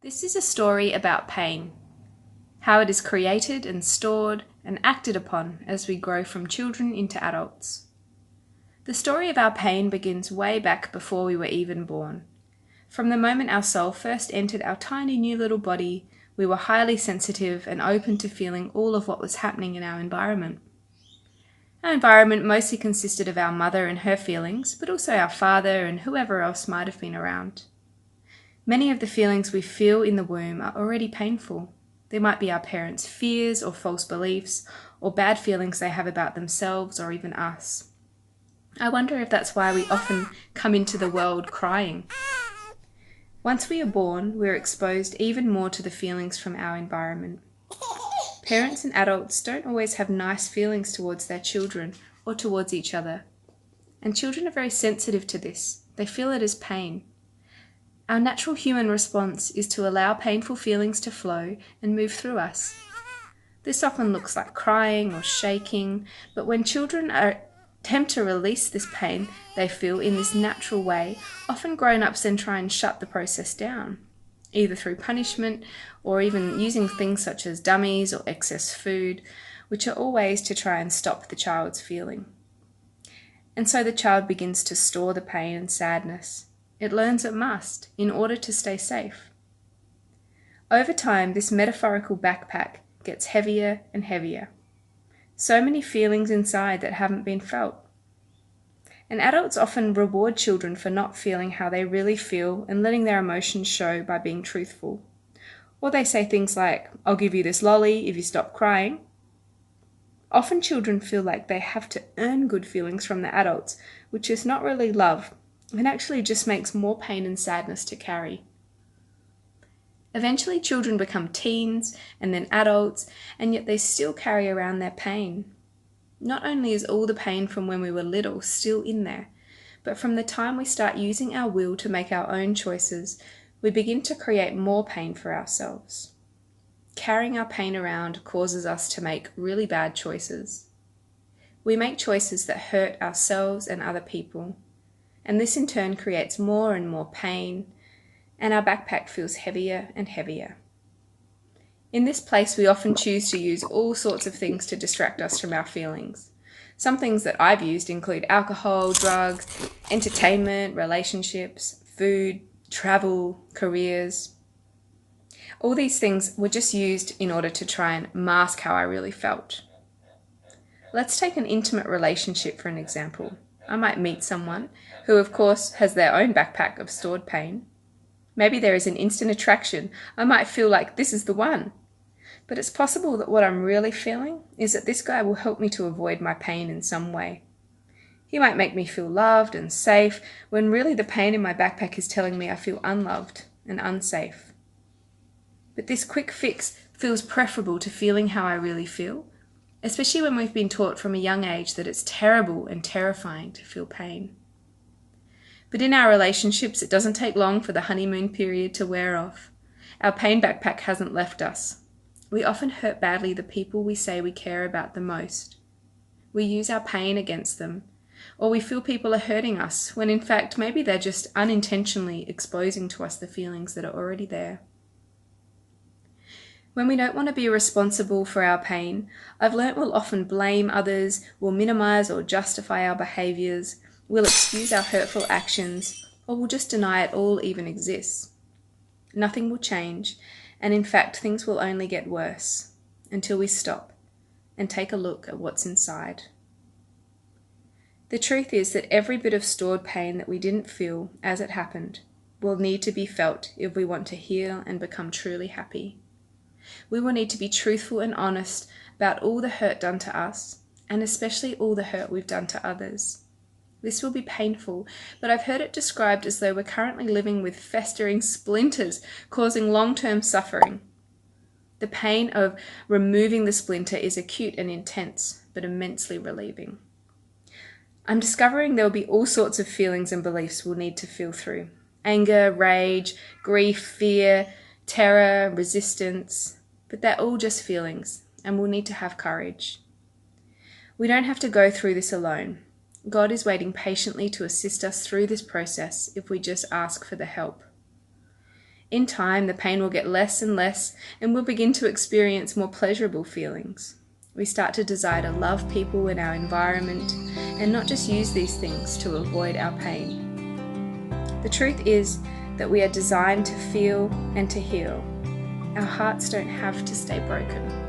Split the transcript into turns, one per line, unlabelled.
This is a story about pain, how it is created and stored and acted upon as we grow from children into adults. The story of our pain begins way back before we were even born. From the moment our soul first entered our tiny new little body, we were highly sensitive and open to feeling all of what was happening in our environment. Our environment mostly consisted of our mother and her feelings, but also our father and whoever else might have been around. Many of the feelings we feel in the womb are already painful. They might be our parents' fears or false beliefs, or bad feelings they have about themselves or even us. I wonder if that's why we often come into the world crying. Once we are born, we're exposed even more to the feelings from our environment. Parents and adults don't always have nice feelings towards their children or towards each other. And children are very sensitive to this. They feel it as pain. Our natural human response is to allow painful feelings to flow and move through us. This often looks like crying or shaking, but when children attempt to release this pain they feel in this natural way, often grown-ups then try and shut the process down, either through punishment or even using things such as dummies or excess food, which are all ways to try and stop the child's feeling. And so the child begins to store the pain and sadness. It learns it must, in order to stay safe. Over time, this metaphorical backpack gets heavier and heavier. So many feelings inside that haven't been felt. And adults often reward children for not feeling how they really feel and letting their emotions show by being truthful. Or they say things like, "I'll give you this lolly if you stop crying." Often children feel like they have to earn good feelings from the adults, which is not really love, and actually just makes more pain and sadness to carry. Eventually children become teens and then adults, and yet they still carry around their pain. Not only is all the pain from when we were little still in there, but from the time we start using our will to make our own choices, we begin to create more pain for ourselves. Carrying our pain around causes us to make really bad choices. We make choices that hurt ourselves and other people, and this in turn creates more and more pain, and our backpack feels heavier and heavier. In this place, we often choose to use all sorts of things to distract us from our feelings. Some things that I've used include alcohol, drugs, entertainment, relationships, food, travel, careers. All these things were just used in order to try and mask how I really felt. Let's take an intimate relationship for an example. I might meet someone who, of course, has their own backpack of stored pain. Maybe there is an instant attraction. I might feel like this is the one. But it's possible that what I'm really feeling is that this guy will help me to avoid my pain in some way. He might make me feel loved and safe, when really the pain in my backpack is telling me I feel unloved and unsafe. But this quick fix feels preferable to feeling how I really feel, especially when we've been taught from a young age that it's terrible and terrifying to feel pain. But in our relationships, it doesn't take long for the honeymoon period to wear off. Our pain backpack hasn't left us. We often hurt badly the people we say we care about the most. We use our pain against them, or we feel people are hurting us, when in fact maybe they're just unintentionally exposing to us the feelings that are already there. When we don't want to be responsible for our pain, I've learnt we'll often blame others, we'll minimize or justify our behaviors, we'll excuse our hurtful actions, or we'll just deny it all even exists. Nothing will change, and in fact things will only get worse, until we stop and take a look at what's inside. The truth is that every bit of stored pain that we didn't feel as it happened will need to be felt if we want to heal and become truly happy. We will need to be truthful and honest about all the hurt done to us, and especially all the hurt we've done to others. This will be painful, but I've heard it described as though we're currently living with festering splinters causing long-term suffering. The pain of removing the splinter is acute and intense, but immensely relieving. I'm discovering there will be all sorts of feelings and beliefs we'll need to feel through. Anger, rage, grief, fear, terror, resistance, but they're all just feelings, and we'll need to have courage. We don't have to go through this alone. God is waiting patiently to assist us through this process if we just ask for the help. In time, the pain will get less and less, and we'll begin to experience more pleasurable feelings. We start to desire to love people in our environment and not just use these things to avoid our pain. The truth is that we are designed to feel and to heal. Our hearts don't have to stay broken.